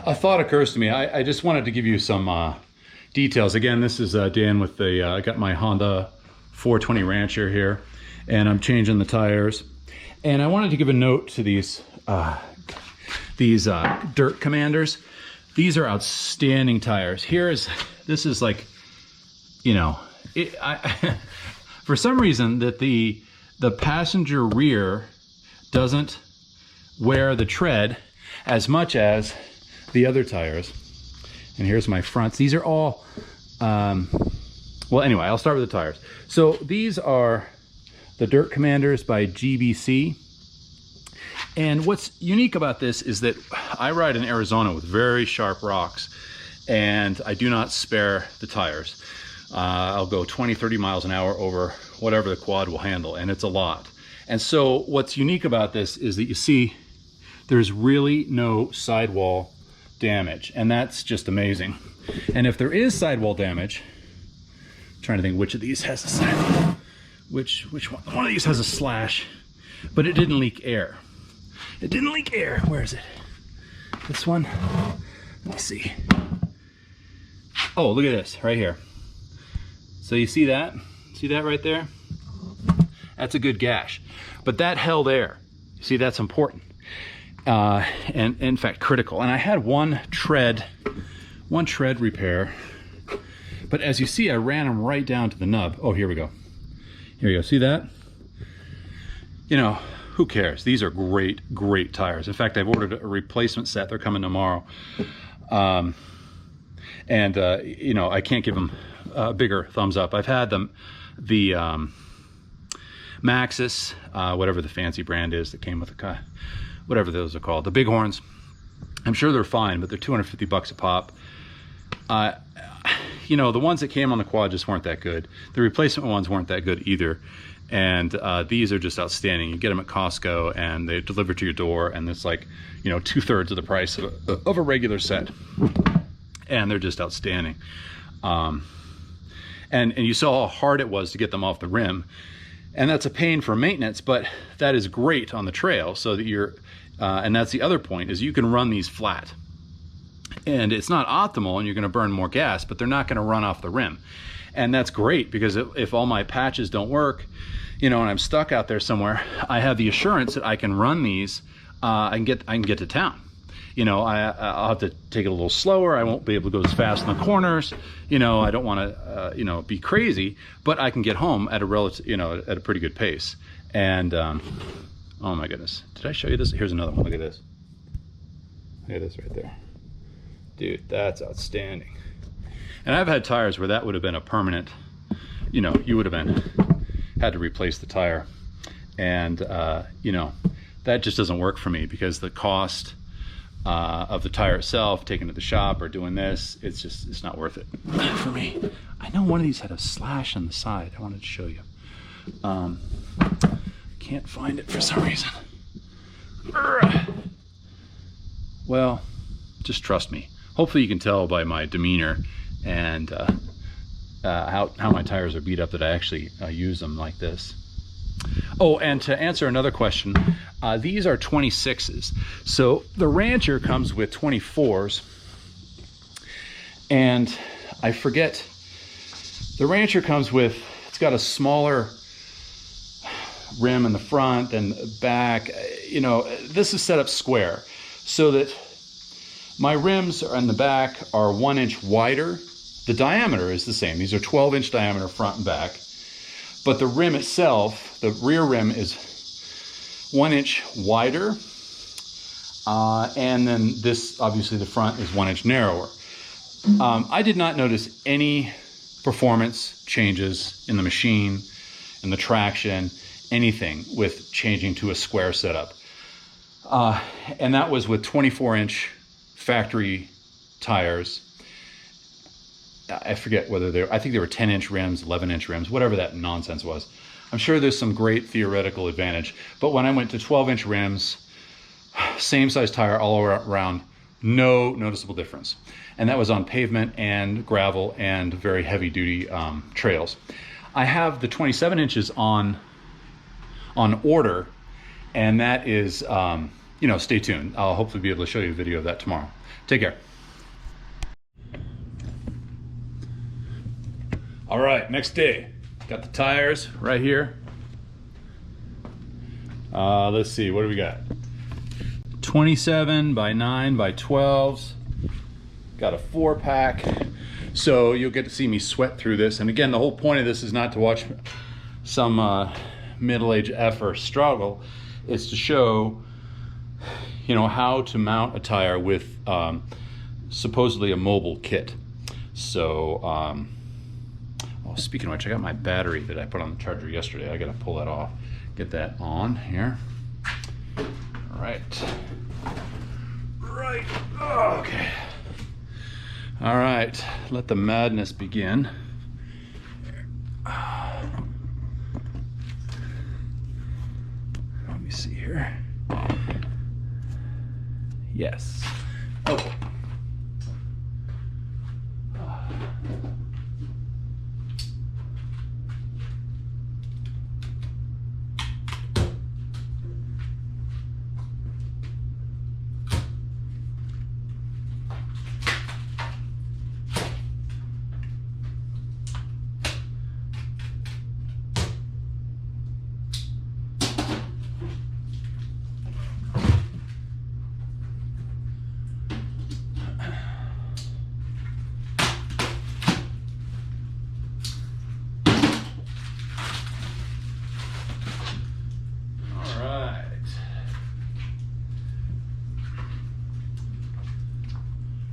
A thought occurs to me. I just wanted to give you some details. Again, this is Dan with the, I got my Honda 420 Rancher here, and I'm changing the tires. And I wanted to give a note to these Dirt Commanders. These are outstanding tires. This is like, you know, for some reason that the passenger rear doesn't wear the tread as much as the other tires. And here's my fronts. These are all, well, anyway, I'll start with the tires. So these are the Dirt Commanders by GBC. And what's unique about this is that I ride in Arizona with very sharp rocks, and I do not spare the tires. I'll go 20, 30 miles an hour over whatever the quad will handle, and it's a lot. And so what's unique about this is that you see there's really no sidewall damage, and that's just amazing. And if there is sidewall damage, I'm trying to think which of these has a sidewall, which one of these has a slash, but it didn't leak air. It didn't leak air. Where is it? This one? Let me see. Oh, look at this right here. So you see that? See that right there? That's a good gash. But that held air. See, that's important. And in fact, critical. And I had one tread repair. But as you see, I ran them right down to the nub. Oh, here we go. Here we go. See that? You know, who cares? These are great tires. In fact, I've ordered a replacement set. They're coming tomorrow. You know, I can't give them a bigger thumbs up. I've had them, the Maxxis, whatever the fancy brand is that came with the car, whatever those are called, the Bighorns. I'm sure they're fine, but they're 250 bucks a pop. You know, the ones that came on the quad just weren't that good. The replacement ones weren't that good either. And these are just outstanding. You get them at Costco and they deliver to your door, and it's like, you know, 2/3 of the price of a regular set. And they're just outstanding. And you saw how hard it was to get them off the rim. And that's a pain for maintenance, but that is great on the trail, so that you're, and that's the other point, is you can run these flat. And it's not optimal, and you're gonna burn more gas, but they're not gonna run off the rim. And that's great, because if all my patches don't work, you know, and I'm stuck out there somewhere, I have the assurance that I can run these, I can get to town. You know, I'll have to take it a little slower. I won't be able to go as fast in the corners. You know, I don't want to, you know, be crazy, but I can get home at a relative, you know, at a pretty good pace. And, oh my goodness, did I show you this? Here's another one. Look at this. Look at this right there. Dude, that's outstanding. And I've had tires where that would have been a permanent, you know, you would have had to replace the tire. And, you know, that just doesn't work for me, because the cost of the tire itself, taking to the shop or doing this, it's not worth it for me. I know one of these had a slash on the side. I wanted to show you. Can't find it for some reason. Well, just trust me. Hopefully you can tell by my demeanor and how my tires are beat up that I actually use them like this. Oh, and to answer another question, these are 26s. So the Rancher comes with 24s, and I forget, the Rancher comes with, it's got a smaller rim in the front and back. You know, this is set up square so that my rims in the back are 1 inch wider. The diameter is the same. These are 12-inch diameter front and back. But the rim itself, the rear rim, is 1 inch wider. And then this, obviously the front is 1 inch narrower. I did not notice any performance changes in the machine, in the traction, anything with changing to a square setup. And that was with 24-inch factory tires. I forget whether I think they were 10-inch rims, 11-inch rims, whatever that nonsense was. I'm sure there's some great theoretical advantage, but when I went to 12-inch rims, same size tire all around, no noticeable difference. And that was on pavement and gravel and very heavy duty trails. I have the 27 inches on order, and that is you know, stay tuned. I'll hopefully be able to show you a video of that tomorrow. Take care. All right, next day. Got the tires right here. Let's see, what do we got? 27 by 9 by 12s. Got a 4-pack. So you'll get to see me sweat through this. And again, the whole point of this is not to watch some middle-aged effer struggle. It's to show, you know, how to mount a tire with supposedly a mobile kit. So, oh, speaking of which, I got my battery that I put on the charger yesterday. I gotta pull that off. Get that on here. All right. Right. Oh, okay. All right. Let the madness begin. Let me see here. Yes. Okay.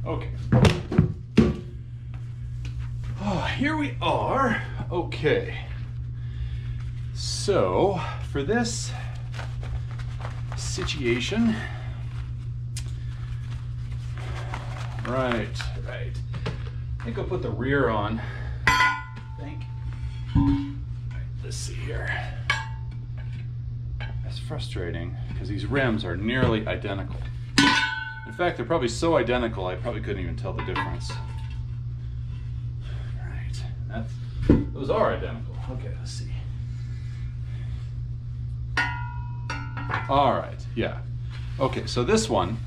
Okay. Oh, here we are. Okay. So, for this situation, right. I think I'll put the rear on. I think. Right, let's see here. That's frustrating because these rims are nearly identical. In fact, they're probably so identical I probably couldn't even tell the difference. Right, those are identical. Okay, let's see. All right, yeah. Okay, so this one's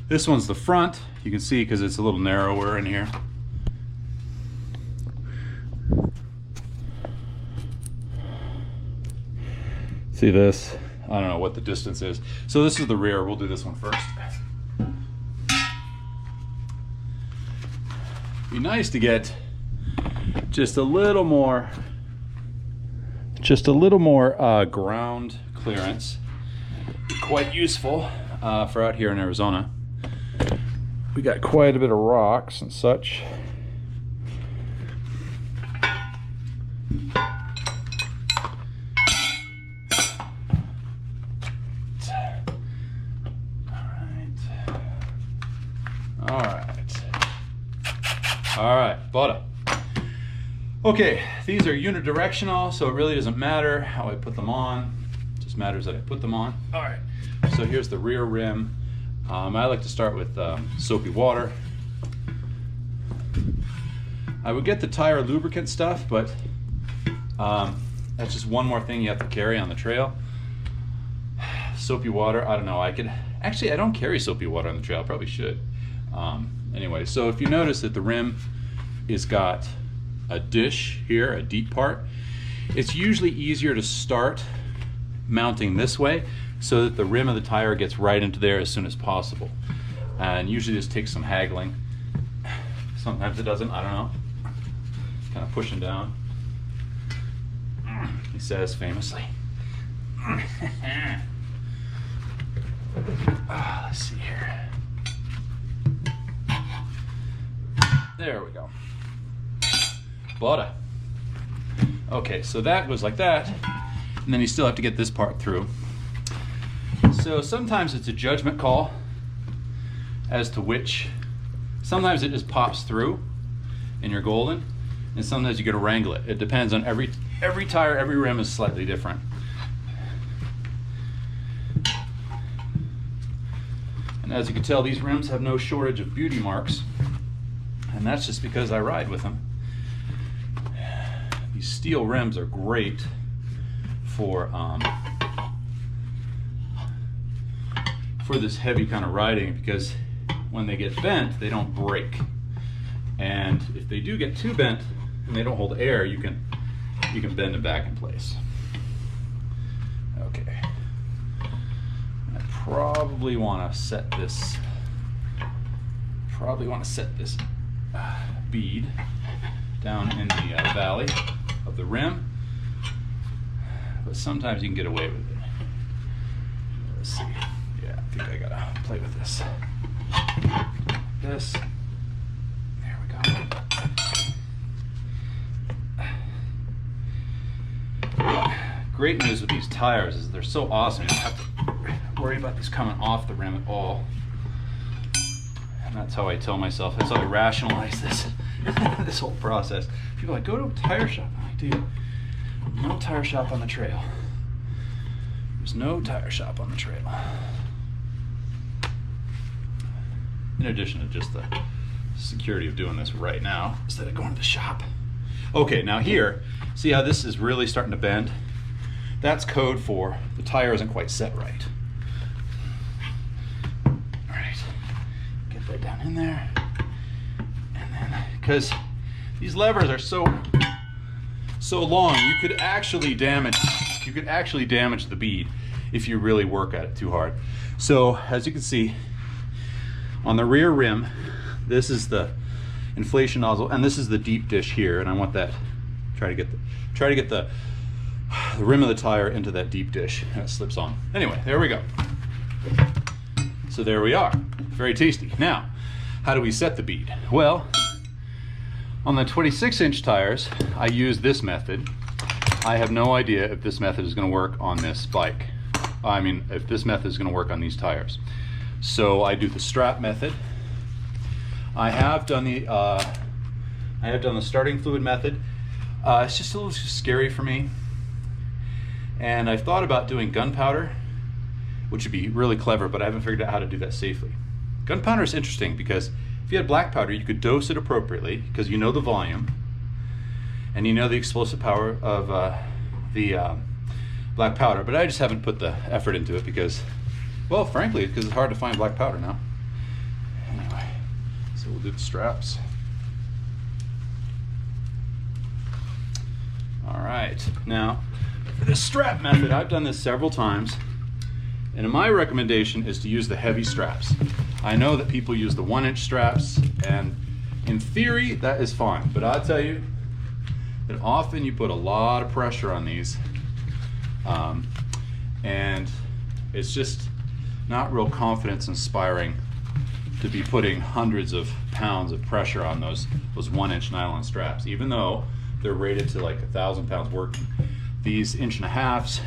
the front. You can see because it's a little narrower in here. See this? I don't know what the distance is. So this is the rear. We'll do this one first. Be nice to get just a little more ground clearance. Quite useful for out here in Arizona. We got quite a bit of rocks and such. All right, butter. Okay, these are unidirectional, so it really doesn't matter how I put them on. It just matters that I put them on. All right, so here's the rear rim. I like to start with soapy water. I would get the tire lubricant stuff, but that's just one more thing you have to carry on the trail. Soapy water, I don't know, I don't carry soapy water on the trail, I probably should. Anyway, so if you notice that the rim is got a dish here, a deep part, it's usually easier to start mounting this way so that the rim of the tire gets right into there as soon as possible. And usually this takes some haggling. Sometimes it doesn't, I don't know. Kind of pushing down. He says famously. Let's see here. There we go. Butter. Okay, so that was like that, and then you still have to get this part through. So sometimes it's a judgment call as to which. Sometimes it just pops through and you're golden, and sometimes you gotta wrangle it. It depends on every tire, every rim is slightly different. And as you can tell, these rims have no shortage of beauty marks. And that's just because I ride with them. These steel rims are great for for this heavy kind of riding, because when they get bent, they don't break. And if they do get too bent and they don't hold air, you can bend them back in place. Okay. I probably want to set this. Bead down in the valley of the rim, but sometimes you can get away with it. Let's see. Yeah, I think I gotta play with this. There we go. Great news with these tires is they're so awesome. You don't have to worry about these coming off the rim at all. And that's how I tell myself, that's how I rationalize this this whole process. People are like, go to a tire shop. I'm like, dude, no tire shop on the trail. There's no tire shop on the trail. In addition to just the security of doing this right now instead of going to the shop. Okay, now here, see how this is really starting to bend? That's code for the tire isn't quite set right. That down in there, and then because these levers are so long, you could actually damage the bead if you really work at it too hard. So as you can see on the rear rim, this is the inflation nozzle and this is the deep dish here, and I want that try to get the rim of the tire into that deep dish, and it slips on. Anyway, there we go. So there we are. Very tasty. Now, how do we set the bead? Well, on the 26-inch tires, I use this method. I have no idea if this method is going to work on this bike. I mean, if this method is going to work on these tires. So I do the strap method. I have done the starting fluid method. It's just a little scary for me. And I've thought about doing gunpowder, which would be really clever, but I haven't figured out how to do that safely. Gunpowder is interesting because if you had black powder, you could dose it appropriately because you know the volume and you know the explosive power of the black powder, but I just haven't put the effort into it because, well, frankly, because it's hard to find black powder now. Anyway, so we'll do the straps. All right, now for the strap method, I've done this several times. And my recommendation is to use the heavy straps. I know that people use the 1-inch straps, and in theory, that is fine. But I'll tell you that often you put a lot of pressure on these, and it's just not real confidence inspiring to be putting hundreds of pounds of pressure on those 1-inch nylon straps, even though they're rated to like 1,000 pounds working. These 1.5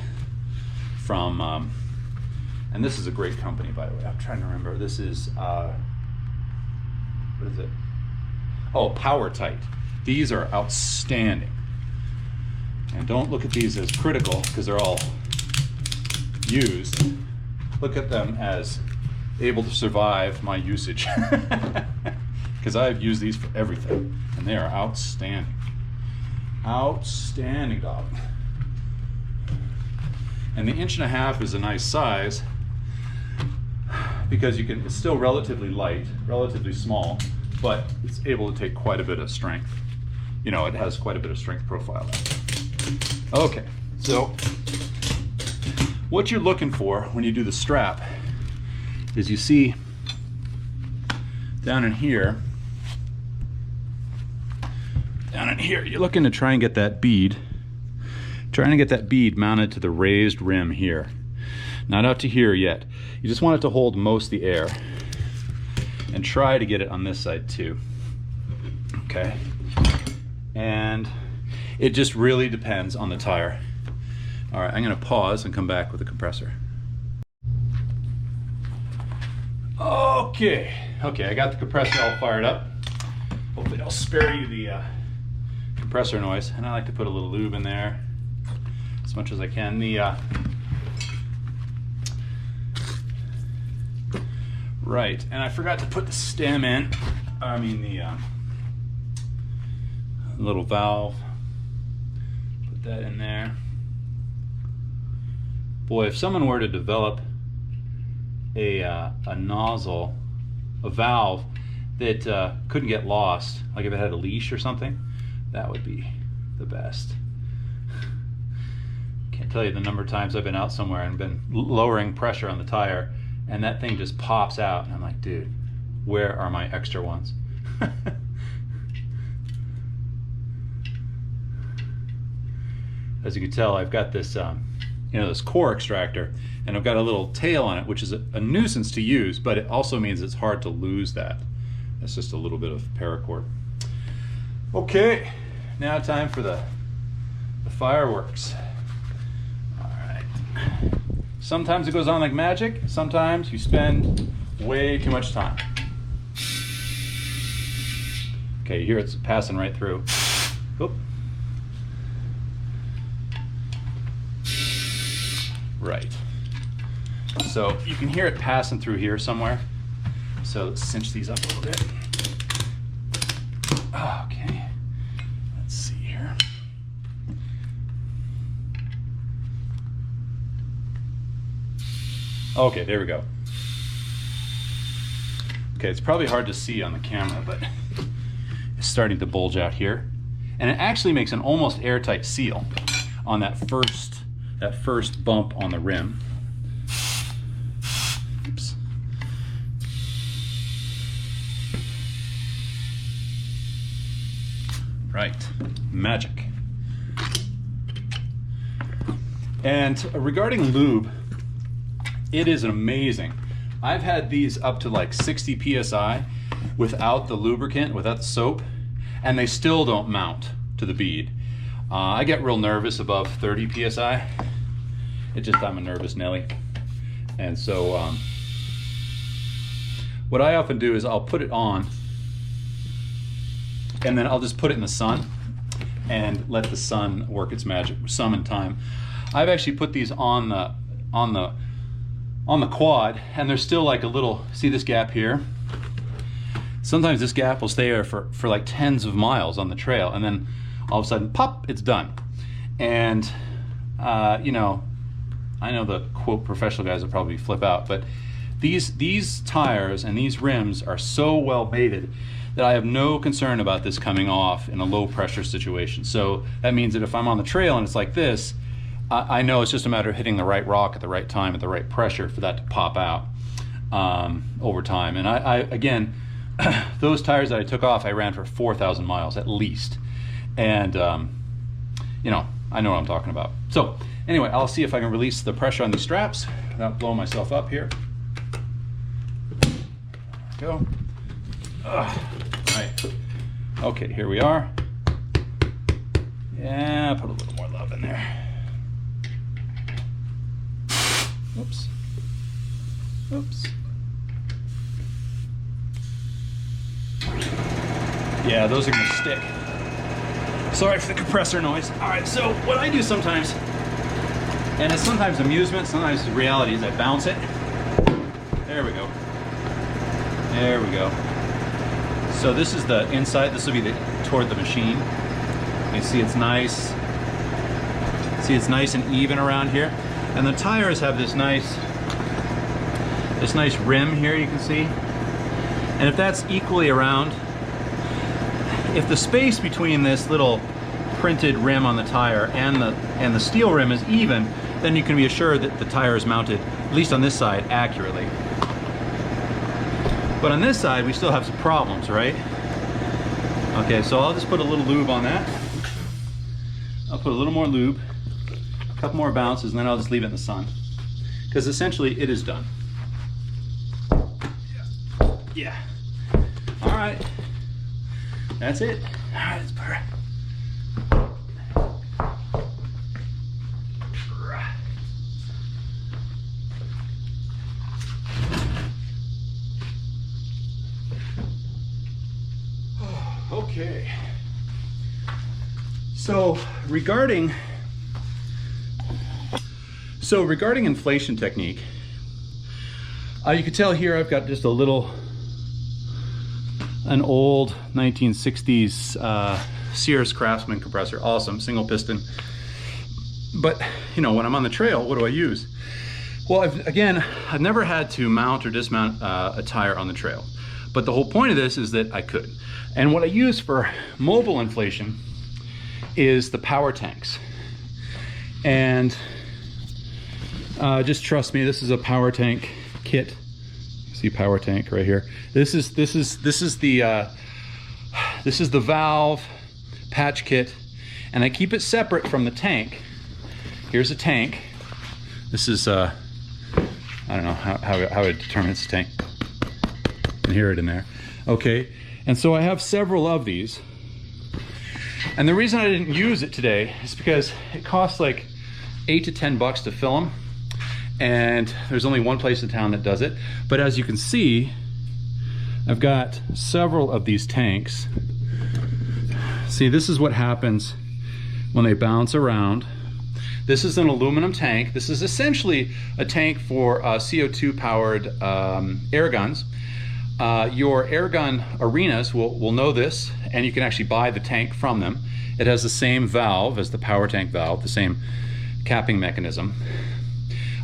from, and this is a great company, by the way. I'm trying to remember. This is, what is it? Oh, Power Tight. These are outstanding. And don't look at these as critical because they're all used. Look at them as able to survive my usage. Because I've used these for everything. And they are outstanding. Outstanding, dog. And the 1.5 is a nice size because it's still relatively light, relatively small, but it's able to take quite a bit of strength. You know, it has quite a bit of strength profile. Okay, so what you're looking for when you do the strap is you see down in here, you're looking to try and get that bead, mounted to the raised rim here. Not out to here yet. You just want it to hold most of the air. And try to get it on this side too. Okay? And it just really depends on the tire. All right, I'm gonna pause and come back with the compressor. Okay, I got the compressor all fired up. Hopefully I'll spare you the compressor noise. And I like to put a little lube in there as much as I can. Right, and I forgot to put the stem in. The little valve. Put that in there. Boy, if someone were to develop a nozzle, a valve that couldn't get lost, like if it had a leash or something, that would be the best. Can't tell you the number of times I've been out somewhere and been lowering pressure on the tire, and that thing just pops out, and I'm like, dude, where are my extra ones? As you can tell, I've got this, this core extractor, and I've got a little tail on it, which is a nuisance to use, but it also means it's hard to lose that. That's just a little bit of paracord. Okay, now time for the fireworks. All right. Sometimes it goes on like magic. Sometimes you spend way too much time. Okay, here it's passing right through. Oop. Right. So you can hear it passing through here somewhere. So let's cinch these up a little bit. Okay. Let's see here. Okay, there we go. Okay, it's probably hard to see on the camera, but it's starting to bulge out here. And it actually makes an almost airtight seal on that first bump on the rim. Oops. Right, magic. And regarding lube, it is amazing. I've had these up to like 60 psi without the lubricant, without the soap, and they still don't mount to the bead. I get real nervous above 30 psi. I'm a nervous Nelly. And so what I often do is I'll put it on, and then I'll just put it in the sun and let the sun work its magic some in time. I've actually put these on the quad, and there's still like a little, see this gap here? Sometimes this gap will stay there for like tens of miles on the trail, and then all of a sudden, pop, it's done. And I know the quote professional guys will probably flip out, but these tires and these rims are so well mated that I have no concern about this coming off in a low pressure situation. So that means that if I'm on the trail and it's like this, I know it's just a matter of hitting the right rock at the right time at the right pressure for that to pop out over time. And I again, those tires that I took off, I ran for 4,000 miles at least. And I know what I'm talking about. So anyway, I'll see if I can release the pressure on these straps without blowing myself up here. There we go. Right. Okay, here we are. Yeah, put a little more love in there. Oops. Oops. Yeah, those are gonna stick. Sorry for the compressor noise. All right, so what I do sometimes, and it's sometimes amusement, sometimes the reality, is I bounce it. There we go. There we go. So this is the inside, this will be toward the machine. You see it's nice. See, it's nice and even around here. And the tires have this nice rim here, you can see. And if that's equally around, if the space between this little printed rim on the tire and the steel rim is even, then you can be assured that the tire is mounted, at least on this side, accurately. But on this side, we still have some problems, right? Okay, so I'll just put a little lube on that. I'll put a little more lube, a couple more bounces, and then I'll just leave it in the sun. Because essentially, it is done. Yeah. All right. That's it. All right, let's put her. Okay. So regarding inflation technique, you can tell here I've got just an old 1960s Sears Craftsman compressor. Awesome, single piston. But when I'm on the trail, what do I use? Well, I've never had to mount or dismount a tire on the trail, but the whole point of this is that I could. And what I use for mobile inflation is the power tanks. And just trust me, this is a power tank kit. See power tank right here. This is the valve patch kit, and I keep it separate from the tank. Here's a tank. This is I don't know how I determine it's a tank. You can hear it in there. Okay, and so I have several of these. And the reason I didn't use it today is because it costs like $8 to $10 to fill them. And there's only one place in town that does it. But as you can see, I've got several of these tanks. See, this is what happens when they bounce around. This is an aluminum tank. This is essentially a tank for CO2 powered air guns. Your air gun arenas will know this, and you can actually buy the tank from them. It has the same valve as the power tank valve, the same capping mechanism.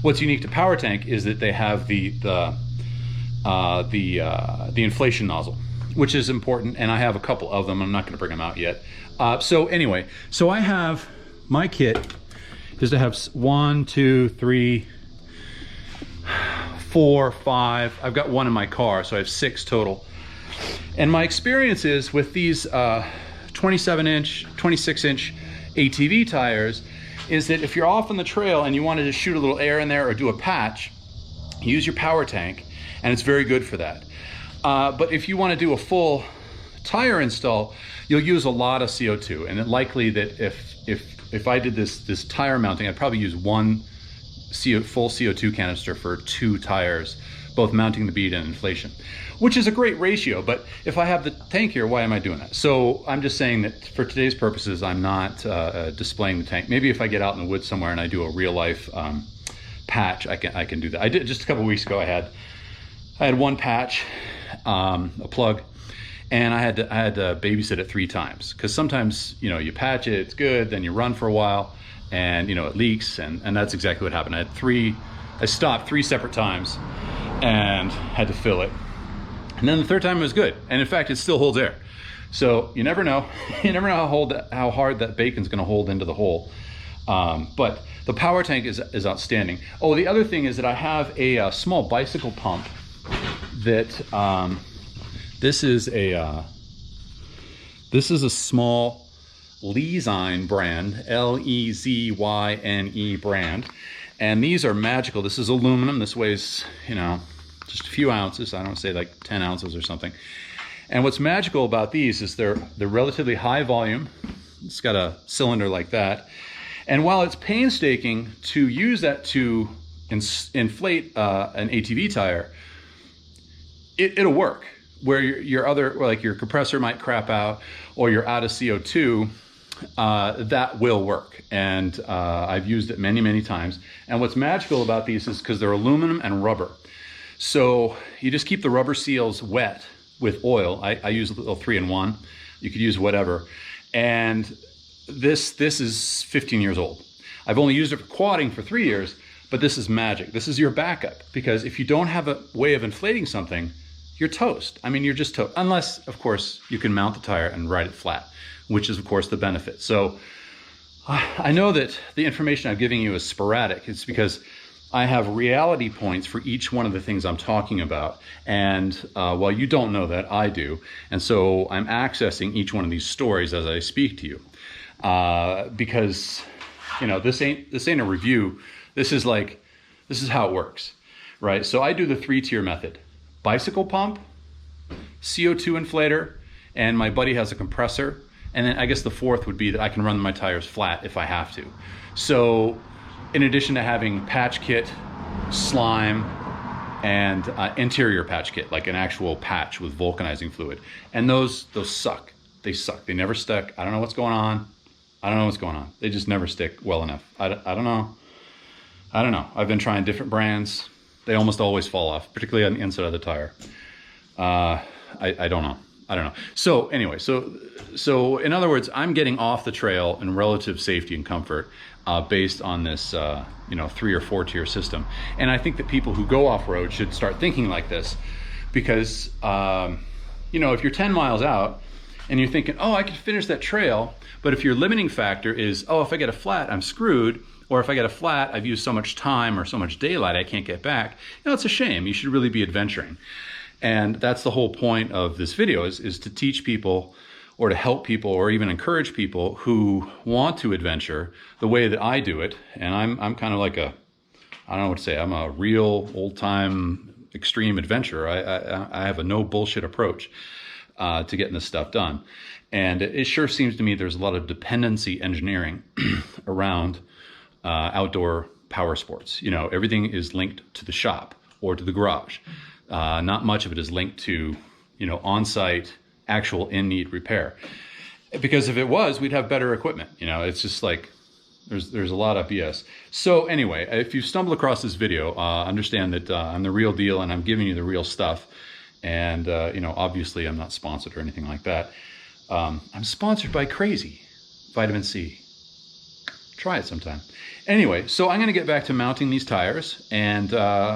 What's unique to power tank is that they have the inflation nozzle, which is important, and I have a couple of them. I'm not going to bring them out yet. So anyway, so I have my kit is to have 1, 2, 3, 4, 5. I've got one in my car, so I have 6 total. And my experience is with these 27-inch, 26-inch ATV tires is that if you're off on the trail and you wanted to shoot a little air in there or do a patch, use your power tank, and it's very good for that. But if you want to do a full tire install, you'll use a lot of CO2, and it's likely that if I did this tire mounting, I'd probably use one full CO2 canister for 2 tires, both mounting the bead and inflation, which is a great ratio. But if I have the tank here, why am I doing that? So I'm just saying that for today's purposes, I'm not displaying the tank. Maybe if I get out in the woods somewhere and I do a real life patch, I can do that. I did just a couple weeks ago. I had one patch, a plug, and I had to babysit it 3 times, because sometimes, you know, you patch it, it's good, then you run for a while, and, you know, it leaks, and that's exactly what happened. I stopped 3 separate times and had to fill it. And then the 3rd time it was good. And in fact, it still holds air. So you never know. You never know how hard that bacon's gonna hold into the hole. But the power tank is outstanding. Oh, the other thing is that I have a small bicycle pump that, this is a small Lezyne brand, Lezyne brand. And these are magical. This is aluminum. This weighs, you know, just a few ounces. I don't say like 10 ounces or something. And what's magical about these is they're relatively high volume. It's got a cylinder like that. And while it's painstaking to use that to inflate an ATV tire, it'll work. Where your compressor might crap out or you're out of CO2, that will work. And I've used it many, many times. And what's magical about these is because they're aluminum and rubber. So you just keep the rubber seals wet with oil. I use a little 3-in-1. You could use whatever. And this is 15 years old. I've only used it for quadding for 3 years, but this is magic. This is your backup, because if you don't have a way of inflating something, you're toast. I mean, you're just toast. Unless, of course, you can mount the tire and ride it flat, which is, of course, the benefit. So I know that the information I'm giving you is sporadic. It's because I have reality points for each one of the things I'm talking about. And while you don't know that, I do. And so I'm accessing each one of these stories as I speak to you. Because, you know, this ain't a review. This is how it works, right? So I do the 3-tier method: bicycle pump, CO2 inflator, and my buddy has a compressor. And then I guess the 4th would be that I can run my tires flat if I have to. So in addition to having patch kit, slime, and interior patch kit, like an actual patch with vulcanizing fluid. And those suck. They suck. They never stick. I don't know what's going on. They just never stick well enough. I don't know. I've been trying different brands. They almost always fall off, particularly on the inside of the tire. I don't know. So anyway, so in other words, I'm getting off the trail in relative safety and comfort. based on this, 3 or 4 tier system. And I think that people who go off-road should start thinking like this, because, if you're 10 miles out and you're thinking, oh, I could finish that trail, but if your limiting factor is, oh, if I get a flat, I'm screwed, or if I get a flat, I've used so much time or so much daylight, I can't get back, it's a shame. You should really be adventuring. And that's the whole point of this video, is to teach people, or to help people, or even encourage people who want to adventure the way that I do it. And I'm kind of like I don't know what to say, I'm a real old-time extreme adventurer. I have a no bullshit approach to getting this stuff done. And it sure seems to me there's a lot of dependency engineering around outdoor power sports. Everything is linked to the shop or to the garage. Not much of it is linked to, on-site, actual in-need repair. Because if it was, we'd have better equipment. It's just like, there's a lot of BS. So anyway, if you stumble across this video, understand that I'm the real deal and I'm giving you the real stuff. And, obviously I'm not sponsored or anything like that. I'm sponsored by Crazy Vitamin C. Try it sometime. Anyway, so I'm going to get back to mounting these tires, and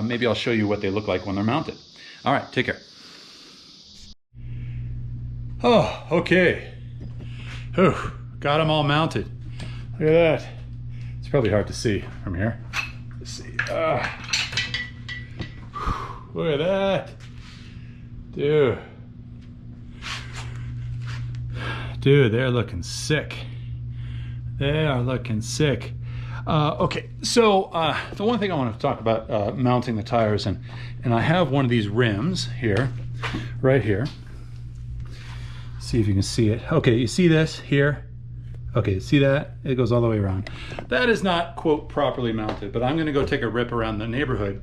maybe I'll show you what they look like when they're mounted. All right, take care. Oh, okay. Oh, got them all mounted. Look at that. It's probably hard to see from here. Let's see. Look at that. Dude, they're looking sick. They are looking sick. Okay, so the one thing I want to talk about mounting the tires, and I have one of these rims here, right here. See if you can see it. Okay, you see this here? Okay, see that? It goes all the way around. That is not, quote, properly mounted, but I'm gonna go take a rip around the neighborhood,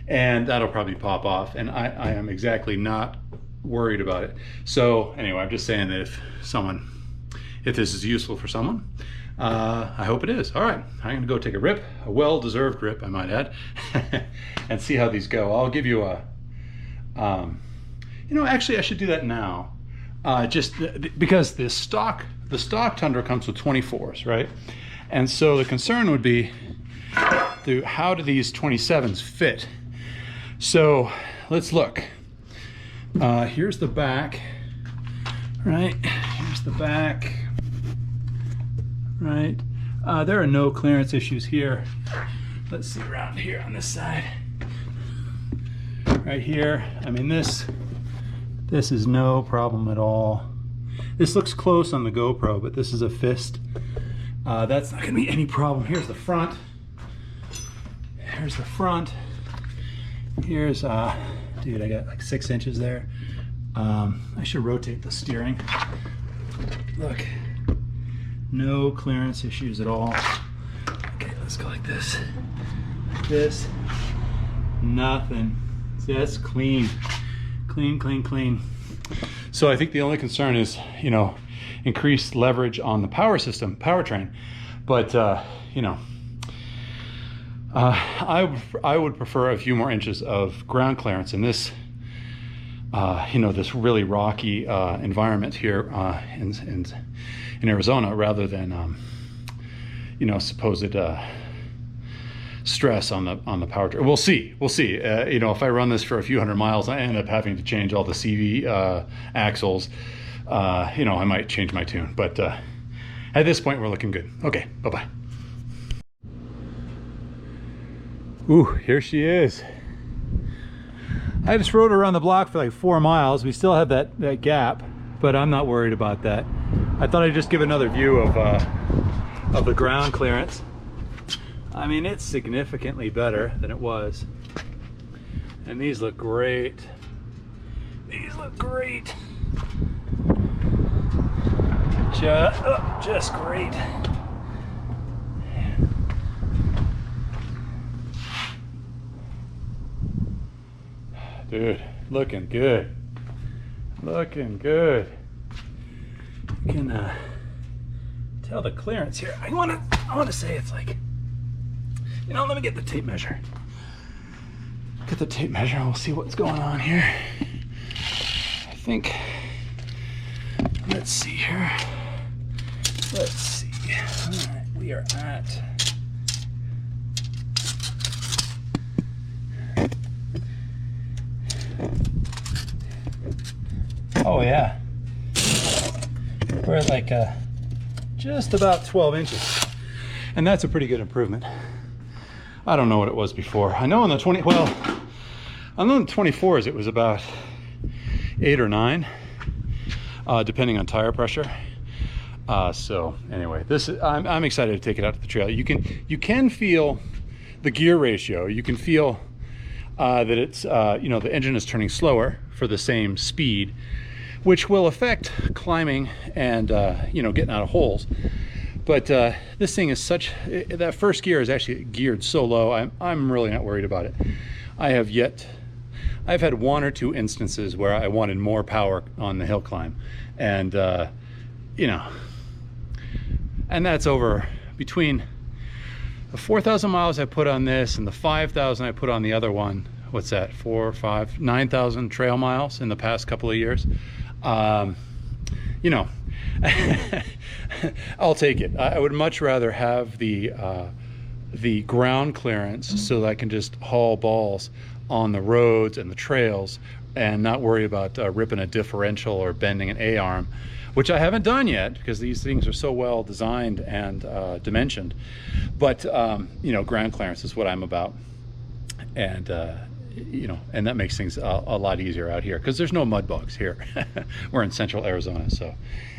and that'll probably pop off, and I am exactly not worried about it. So anyway, I'm just saying that if this is useful for someone, I hope it is. All right, I'm gonna go take a rip, a well-deserved rip, I might add, and see how these go. I'll give you a, actually I should do that now, just because the stock Tundra comes with 24s, right? And so the concern would be, how do these 27s fit? So let's look. Here's the back, right? Here's the back, right? There are no clearance issues here. Let's see around here on this side. Right here, I mean this is no problem at all. This looks close on the GoPro, but this is a fist. That's not gonna be any problem. Here's the front. Here's the front. Here's, dude, I got like 6 inches there. I should rotate the steering. Look, no clearance issues at all. Okay, let's go like this. Like this, nothing. See, that's clean. Clean, clean, clean. So I think the only concern is, increased leverage on the power system, powertrain. But, I would prefer a few more inches of ground clearance in this, this really rocky environment here in Arizona, rather than, supposed stress on the powertrain. We'll see. If I run this for a few hundred miles, I end up having to change all the CV axles. I might change my tune, but at this point, we're looking good. Okay, bye-bye. Ooh, here she is. I just rode around the block for like 4 miles. We still have that gap, but I'm not worried about that. I thought I'd just give another view of the ground clearance. I mean, it's significantly better than it was. And these look great. These look great. Just great. Dude, looking good. Looking good. You can tell the clearance here. I want to say it's like, let me get the tape measure. Get the tape measure and we'll see what's going on here. I think, let's see here. Let's see. All right, we are at Oh yeah, we're at like just about 12 inches, and that's a pretty good improvement. I don't know what it was before. I know on the 24s it was about 8 or 9, depending on tire pressure. So anyway, I'm excited to take it out to the trail. You can feel the gear ratio. You can feel that it's you know, the engine is turning slower for the same speed, which will affect climbing and you know, getting out of holes. But this thing is that first gear is actually geared so low. I'm really not worried about it. I've had 1 or 2 instances where I wanted more power on the hill climb, and you know, and that's over between the 4,000 miles I put on this and the 5,000 I put on the other one. What's that? 4 or 5, 9,000 trail miles in the past couple of years. You know, I'll take it. I would much rather have the ground clearance so that I can just haul balls on the roads and the trails and not worry about ripping a differential or bending an A-arm, which I haven't done yet because these things are so well designed and dimensioned. But you know, ground clearance is what I'm about, and you know, and that makes things a lot easier out here because there's no mud bugs here. We're in central Arizona. So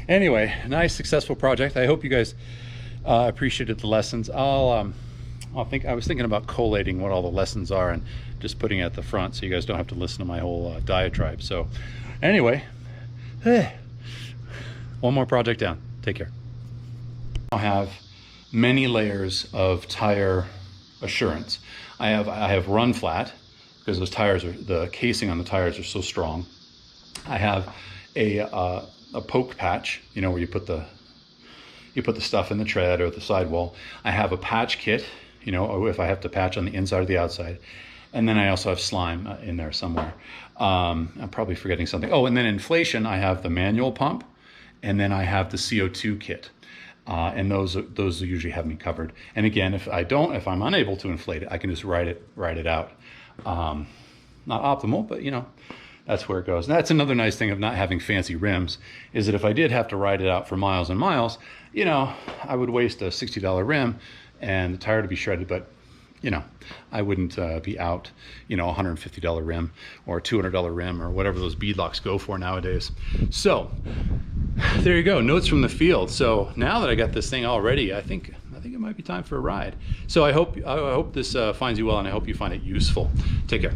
anyway, nice successful project. I hope you guys appreciated the lessons. I was thinking about collating what all the lessons are and just putting it at the front so you guys don't have to listen to my whole diatribe. So anyway, one more project down. Take care. I have many layers of tire assurance. I have run flat, because those tires the casing on the tires are so strong. I have a poke patch, you know, where you put the stuff in the tread or the sidewall. I have a patch kit, you know, if I have to patch on the inside or the outside. And then I also have slime in there somewhere. I'm probably forgetting something. Oh, and then inflation, I have the manual pump, and then I have the CO2 kit. And those usually have me covered. And again, if I'm unable to inflate it, I can just ride it out. Not optimal, but you know, that's where it goes. And that's another nice thing of not having fancy rims, is that if I did have to ride it out for miles and miles, you know, I would waste a $60 rim and the tire to be shredded, but you know, I wouldn't be out, you know, $150 rim or $200 rim or whatever those beadlocks go for nowadays. So there you go, notes from the field. So now that I got this thing all ready, I think it might be time for a ride. So I hope this finds you well, and I hope you find it useful. Take care.